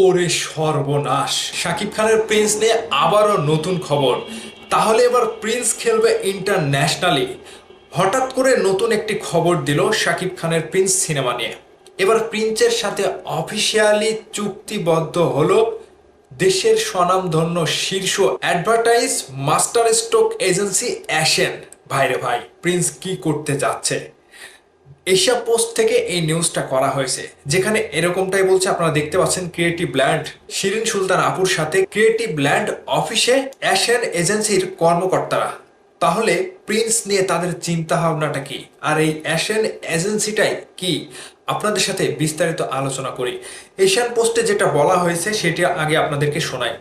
ওরে সর্বনাশ, শাকিব খানের প্রিন্স নিয়ে আবারও নতুন খবর। তাহলে এবার প্রিন্স খেলবে ইন্টারন্যাশনালি। হঠাৎ করে নতুন একটি খবর দিল শাকিব খানের প্রিন্স সিনেমা নিয়ে। এবার প্রিন্সের সাথে অফিসিয়ালি চুক্তিবদ্ধ হলো দেশের স্বনামধন্য শীর্ষ অ্যাডভার্টাইজ মাস্টার স্ট্রোক এজেন্সি অ্যাশেন। ভাইরে ভাই, প্রিন্স কি করতে যাচ্ছে? এশিয়া পোস্ট থেকে এই নিউজটা করা হয়েছে, যেখানে এরকমটাই বলছে। আপনারা দেখতে পাচ্ছেন ক্রিয়েটিভ ল্যান্ড শিরিন সুলতান আপুর সাথে ক্রিয়েটিভ ল্যান্ড অফিসে অ্যাশেন এজেন্সির কর্মকর্তারা। তাহলে প্রিন্স নিয়ে তাদের চিন্তা ভাবনাটা কি, আর এই অ্যাশেন এজেন্সিটাই কি, আপনাদের সাথে বিস্তারিত আলোচনা করি। এশিয়ান পোস্টে যেটা বলা হয়েছে সেটি আগে আপনাদেরকে শোনাই।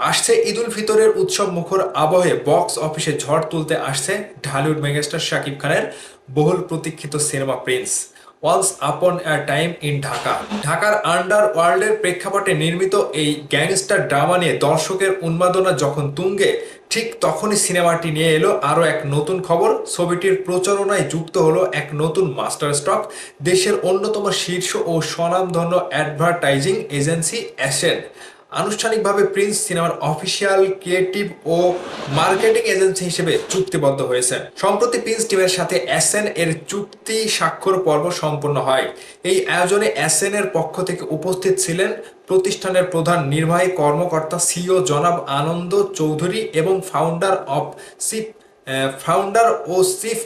আসছে ঈদ উল ফিতরের উৎসব মুখর আবহে বক্স অফিসে ঝড় তুলতে আসছে ঢালিউড মেগাস্টার শাকিব খানের বহুল প্রতীক্ষিত cinema Prince once upon a time in Dhaka. ঢাকার আন্ডার ওয়ার্ল্ডের প্রেক্ষাপটে নির্মিত এই গ্যাংস্টার ড্রামা নিয়ে দর্শকের উন্মাদনা যখন তুঙ্গে, ঠিক তখনই সিনেমাটি নিয়ে এলো আরও এক নতুন খবর। ছবিটির প্রচারণায় যুক্ত হলো এক নতুন মাস্টার স্ট্রোক, দেশের অন্যতম শীর্ষ ও স্বনামধন্য অ্যাডভার্টাইজিং এজেন্সি অ্যাশেন আনুষ্ঠানিকভাবে প্রিন্স সিনেমার অফিসিয়াল ক্রিয়েটিভ ও মার্কেটিং এজেন্সি হিসেবে চুক্তিবদ্ধ হয়েছে। সম্প্রতি প্রিন্স টিমের সাথে এসএন এর চুক্তি স্বাক্ষর পর্ব সম্পন্ন হয়। এই আয়োজনে এসএন এর পক্ষ থেকে উপস্থিত ছিলেন প্রতিষ্ঠানের প্রধান নির্বাহী কর্মকর্তা সিইও জনাব আনন্দ চৌধুরী এবং ফাউন্ডার ও চিফ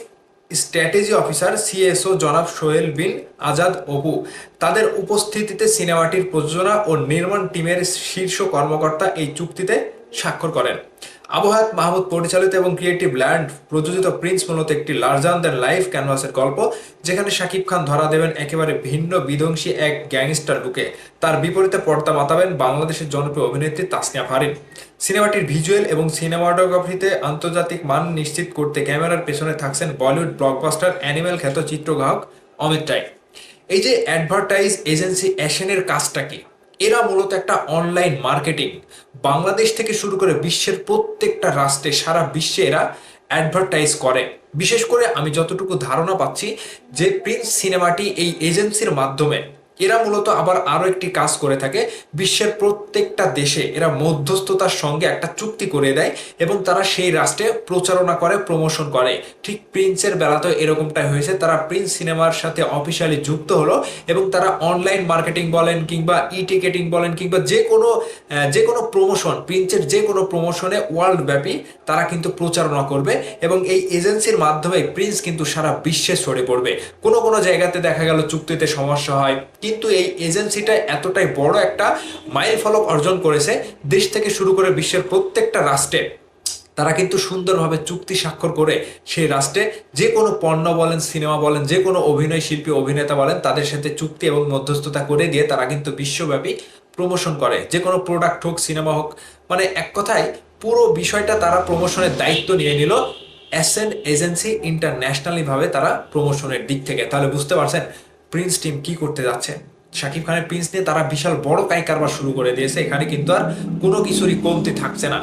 স্ট্র্যাটেজি অফিসার সিএসও জনাব সোহেল বিন আজাদ অপু। তাদের উপস্থিতিতে সিনেমাটির প্রযোজনা ও নির্মাণ টিমের শীর্ষ কর্মকর্তা এই চুক্তিতে স্বাক্ষর করেন। আবহাওয়াত মাহমুদ পরিচালিত এবং ক্রিয়েটিভ ল্যান্ড প্রযোজিত প্রিন্স মূলত একটি লার্জার দ্যান লাইফ ক্যানভাসের গল্প, যেখানে শাকিব খান ধরা দেবেন একেবারে ভিন্ন বিধ্বংসী এক গ্যাংস্টার লুকে। তার বিপরীতে পর্দা মাতাবেন বাংলাদেশের জনপ্রিয় অভিনেত্রী তাসনিয়া ফারিন। সিনেমাটির ভিজুয়াল এবং সিনেমাটোগ্রাফিতে আন্তর্জাতিক মান নিশ্চিত করতে ক্যামেরার পেছনে থাকছেন বলিউড ব্লকবাস্টার অ্যানিমেল খ্যাত চিত্রগ্রাহক অমিত রায়। এই যে অ্যাডভার্টাইজ এজেন্সি অ্যাশেনের কাজটা কি? এরা মূলত একটা অনলাইন মার্কেটিং। বাংলাদেশ থেকে শুরু করে বিশ্বের প্রত্যেকটা রাষ্ট্রে, সারা বিশ্বে এরা অ্যাডভার্টাইজ করে। বিশেষ করে আমি যতটুকু ধারণা পাচ্ছি যে প্রিন্স সিনেমাটি এই এজেন্সির মাধ্যমে এরা মূলত আবার আরো একটি কাজ করে থাকে। বিশ্বের প্রত্যেকটা দেশে এরা মধ্যস্থতার সঙ্গে একটা চুক্তি করে দেয় এবং তারা সেই রাষ্ট্রে প্রচারণা করে, প্রমোশন করে। ঠিক প্রিন্সের বেলাতেও এরকমটাই হয়েছে। তারা প্রিন্স সিনেমার সাথে অফিসিয়ালি যুক্ত হলো এবং তারা অনলাইন মার্কেটিং বলেন কিংবা ই টিকেটিং বলেন কিংবা যে কোনো প্রমোশন, প্রিন্সের যে কোনো প্রমোশনে ওয়ার্ল্ড ব্যাপী তারা কিন্তু প্রচারণা করবে এবং এই এজেন্সির মাধ্যমে প্রিন্স কিন্তু সারা বিশ্বে ছড়ে পড়বে। কোনো কোনো জায়গাতে দেখা গেল চুক্তিতে সমস্যা হয়, কিন্তু এই এজেন্সিটা এতটাই বড় একটা মাইল ফলক অর্জন করেছে, দেশ থেকে শুরু করে বিশ্বের প্রত্যেকটা রাষ্ট্রে তারা কিন্তু সুন্দরভাবে চুক্তি স্বাক্ষর করে সেই রাষ্ট্রে যে কোনো পণ্য বলেন, সিনেমা বলেন, যে কোনো অভিনয় শিল্পী অভিনেতা বলেন, তাদের সাথে চুক্তি এবং মধ্যস্থতা করে দিয়ে তারা কিন্তু বিশ্বব্যাপী প্রমোশন করে। যে কোনো প্রোডাক্ট হোক, সিনেমা হোক, মানে এক কথায় পুরো বিষয়টা তারা প্রমোশনের দায়িত্ব নিয়ে নিল এসএন এজেন্সি ইন্টারন্যাশনালি ভাবে তারা প্রমোশনের দিক থেকে। তাহলে বুঝতে পারছেন প্রিন্স টিম কি করতে যাচ্ছে। শাকিব খানের প্রিন্স নিয়ে তারা বিশাল বড় কারবার শুরু করে দিয়েছে। এখানে কিন্তু আর কোনো কিছুরই কমতি থাকছে না।